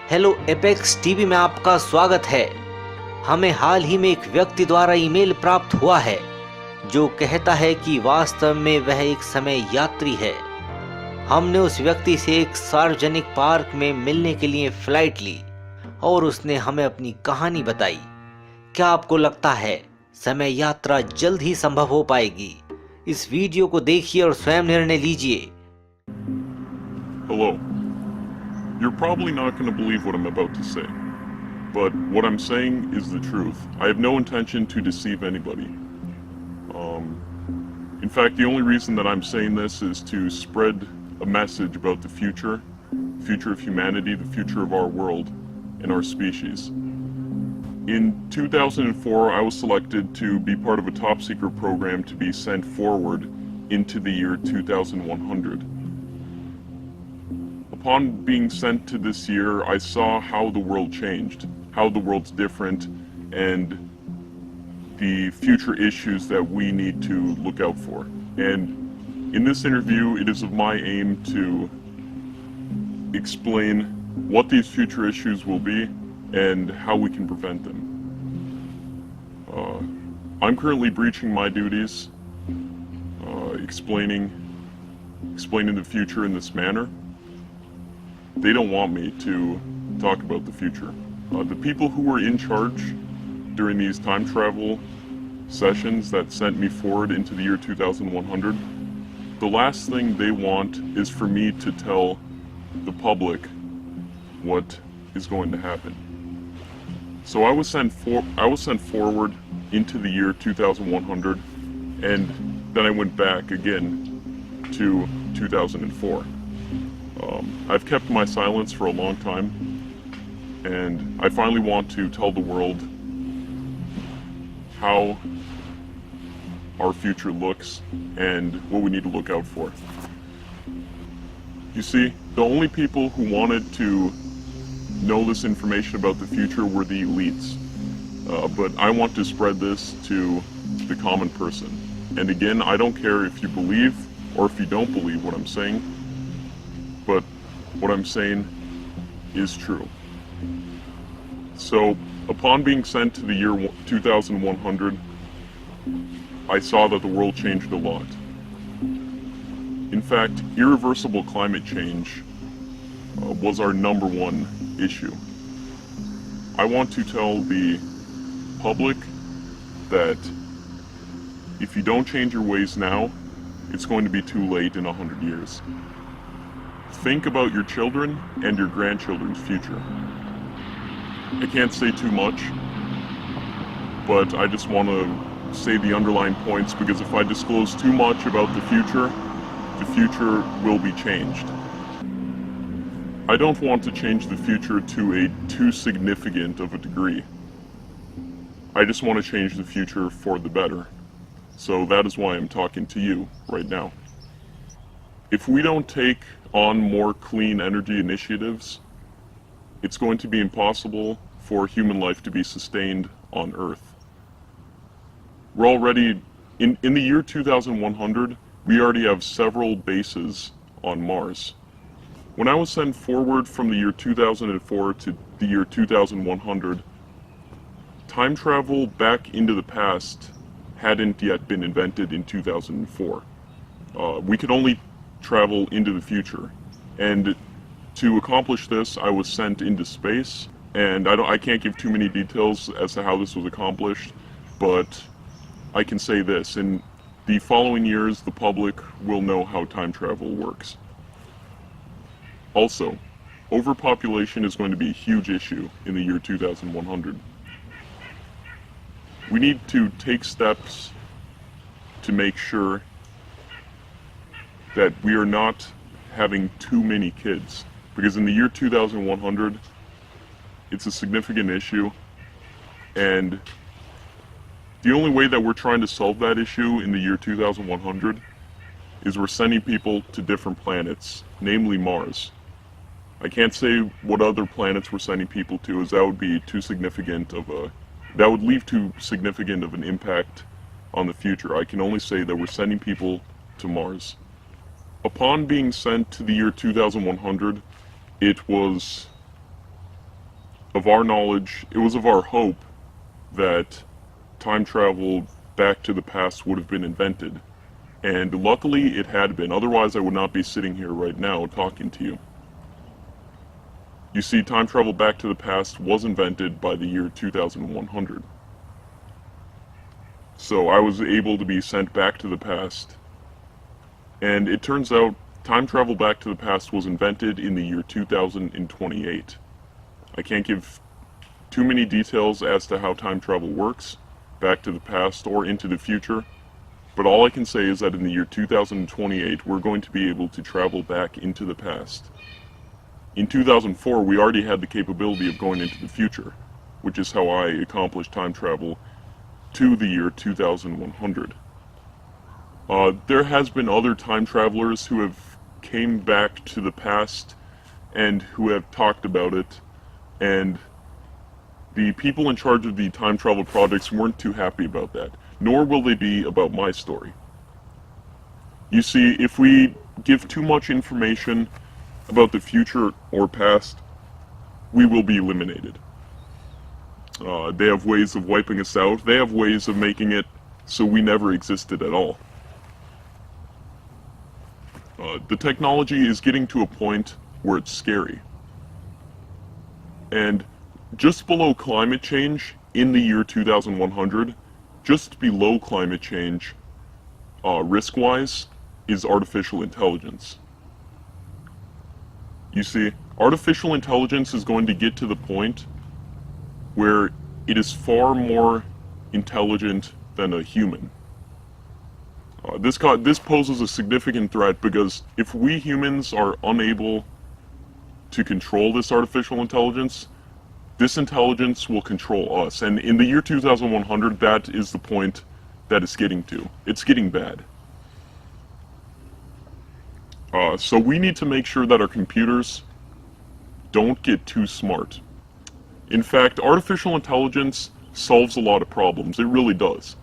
Hello apex TV में आपका स्वागत है। हमें हाल ही में एक व्यक्ति द्वारा ईमेल प्राप्त हुआ है जो कहता है कि वास्तव में वह एक समय यात्री है। हमने उस व्यक्ति से एक सार्वजनिक पार्क में मिलने के लिए फ्लाइट ली और उसने हमें अपनी कहानी बताई। क्या आपको लगता है समय यात्रा जल्द ही संभव हो पाएगी? इस वीडियो को देखिए और स्वयं निर्णय लीजिए। Hello. You're probably not going to believe what I'm about to say, but what I'm saying is the truth. I have no intention to deceive anybody. In fact, the only reason that I'm saying this is to spread a message about the future of humanity, the future of our world and our species. In 2004, I was selected to be part of a top secret program to be sent forward into the year 2100. Upon being sent to this year, I saw how the world changed, how the world's different, and the future issues that we need to look out for. And in this interview, it is of my aim to explain what these future issues will be and how we can prevent them. I'm currently breaching my duties, explaining the future in this manner. They don't want me to talk about the future. The people who were in charge during these time travel sessions that sent me forward into the year 2100, the last thing they want is for me to tell the public what is going to happen. So I was sent forward into the year 2100, and then I went back again to 2004. I've kept my silence for a long time, and I finally want to tell the world how our future looks and what we need to look out for. You see, the only people who wanted to know this information about the future were the elites. But I want to spread this to the common person. And again, I don't care if you believe or if you don't believe what I'm saying, but what I'm saying is true. So, upon being sent to the year 2100, I saw that the world changed a lot. In fact, irreversible climate change was our number one issue. I want to tell the public that if you don't change your ways now, it's going to be too late in 100 years. Think about your children and your grandchildren's future. I can't say too much, but I just want to say the underlying points, because if I disclose too much about the future will be changed. I don't want to change the future to a too significant of a degree. I just want to change the future for the better. So that is why I'm talking to you right now. If we don't take on more clean energy initiatives, it's going to be impossible for human life to be sustained on Earth. We're already, in the year 2100, we already have several bases on Mars. When I was sent forward from the year 2004 to the year 2100, time travel back into the past hadn't yet been invented in 2004. We could only travel into the future, and to accomplish this I was sent into space, and I can't give too many details as to how this was accomplished, but I can say this: in the following years the public will know how time travel works. Also, overpopulation is going to be a huge issue in the year 2100. We need to take steps to make sure that we are not having too many kids, because in the year 2100 it's a significant issue, and the only way that we're trying to solve that issue in the year 2100 is we're sending people to different planets, namely Mars. I can't say what other planets we're sending people to, as that would be too significant of a, that would leave too significant of an impact on the future. I can only say that we're sending people to Mars. Upon being sent to the year 2100, it was of our knowledge, it was of our hope that time travel back to the past would have been invented. And luckily it had been, otherwise I would not be sitting here right now talking to you. You see, time travel back to the past was invented by the year 2100. So I was able to be sent back to the past, and it turns out time travel back to the past was invented in the year 2028. I can't give too many details as to how time travel works, back to the past or into the future, but all I can say is that in the year 2028 we're going to be able to travel back into the past. In 2004 we already had the capability of going into the future, which is how I accomplished time travel to the year 2100. There has been other time travelers who have came back to the past and who have talked about it, and the people in charge of the time travel projects weren't too happy about that, nor will they be about my story. You see, if we give too much information about the future or past, we will be eliminated. They have ways of wiping us out. They have ways of making it so we never existed at all. The technology is getting to a point where it's scary. And just below climate change in the year 2100, just below climate change, risk-wise, is artificial intelligence. You see, artificial intelligence is going to get to the point where it is far more intelligent than a human. This poses a significant threat because if we humans are unable to control this artificial intelligence, this intelligence will control us. And in the year 2100, that is the point that it's getting to. It's getting bad. So we need to make sure that our computers don't get too smart. In fact, artificial intelligence solves a lot of problems. It really does.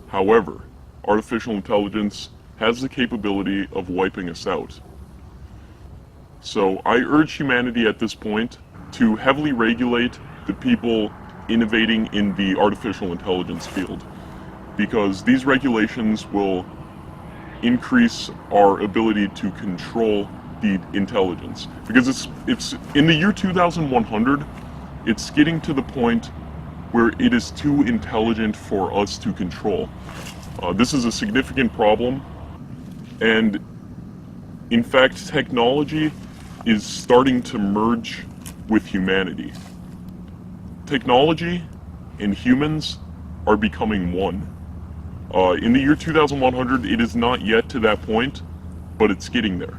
However, artificial intelligence has the capability of wiping us out. So I urge humanity at this point to heavily regulate the people innovating in the artificial intelligence field, because these regulations will increase our ability to control the intelligence. Because it's in the year 2100, it's getting to the point where it is too intelligent for us to control. This is a significant problem, and in fact, technology is starting to merge with humanity. Technology and humans are becoming one. In the year 2100, it is not yet to that point, but it's getting there.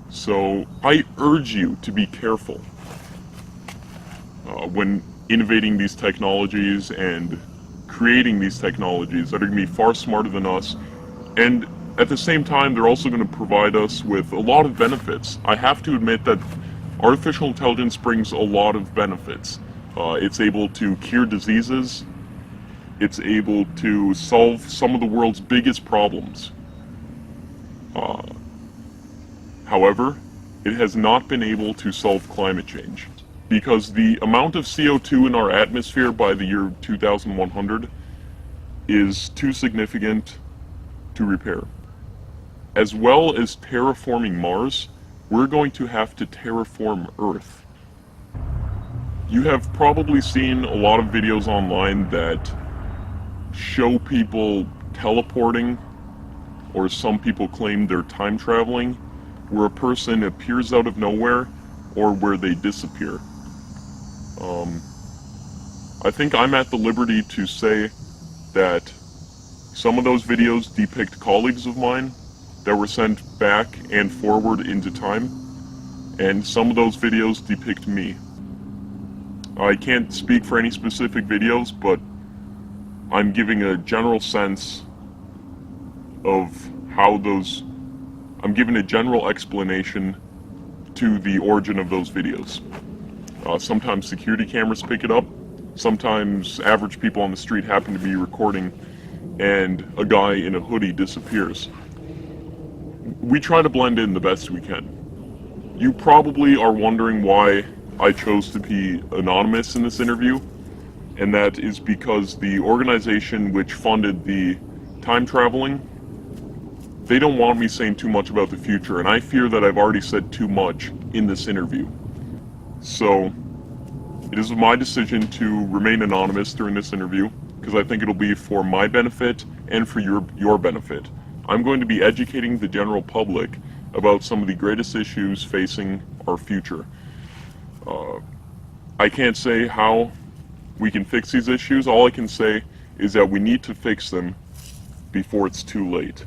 So I urge you to be careful when innovating these technologies and creating these technologies that are going to be far smarter than us, and at the same time they're also going to provide us with a lot of benefits. I have to admit that artificial intelligence brings a lot of benefits. It's able to cure diseases, it's able to solve some of the world's biggest problems. However, it has not been able to solve climate change, because the amount of CO2 in our atmosphere by the year 2100 is too significant to repair. As well as terraforming Mars, we're going to have to terraform Earth. You have probably seen a lot of videos online that show people teleporting, or some people claim they're time traveling, where a person appears out of nowhere or where they disappear. I think I'm at the liberty to say that some of those videos depict colleagues of mine that were sent back and forward into time, and some of those videos depict me. I can't speak for any specific videos, but I'm giving a general sense of how those... I'm giving a general explanation to the origin of those videos. Sometimes security cameras pick it up, sometimes average people on the street happen to be recording, and a guy in a hoodie disappears. We try to blend in the best we can. You probably are wondering why I chose to be anonymous in this interview, and that is because the organization which funded the time traveling, they don't want me saying too much about the future, and I fear that I've already said too much in this interview. So, it is my decision to remain anonymous during this interview, because I think it'll be for my benefit and for your benefit. I'm going to be educating the general public about some of the greatest issues facing our future. I can't say how we can fix these issues. All I can say is that we need to fix them before it's too late.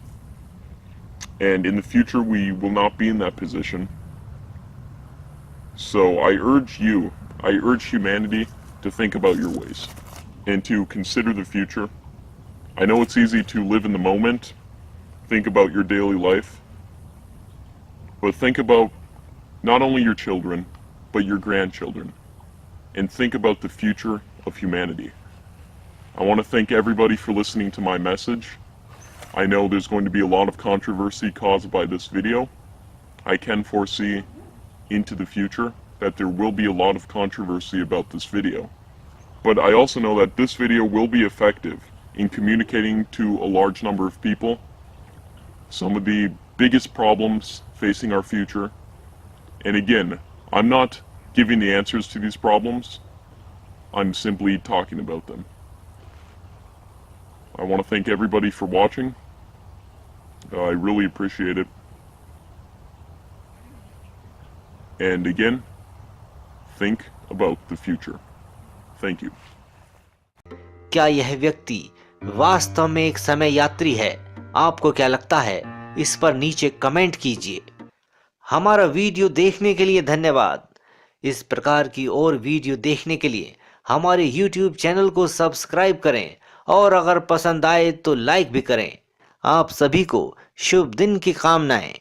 And in the future, we will not be in that position. So I urge humanity to think about your ways and to consider the future. I know it's easy to live in the moment, think about your daily life, but think about not only your children, but your grandchildren, and think about the future of humanity. I want to thank everybody for listening to my message. I know there's going to be a lot of controversy caused by this video. I can foresee into the future that there will be a lot of controversy about this video. But I also know that this video will be effective in communicating to a large number of people some of the biggest problems facing our future. And again, I'm not giving the answers to these problems. I'm simply talking about them. I want to thank everybody for watching. I really appreciate it. And again, think about the future. Thank you. क्या यह व्यक्ति वास्तव में एक समय यात्री है? आपको क्या लगता है? इस पर नीचे कमेंट कीजिए। हमारा वीडियो देखने के लिए धन्यवाद। इस प्रकार की और वीडियो देखने के लिए हमारे YouTube चैनल को सब्सक्राइब करें और अगर पसंद आए तो लाइक भी करें। आप सभी को शुभ दिन की कामनाएं।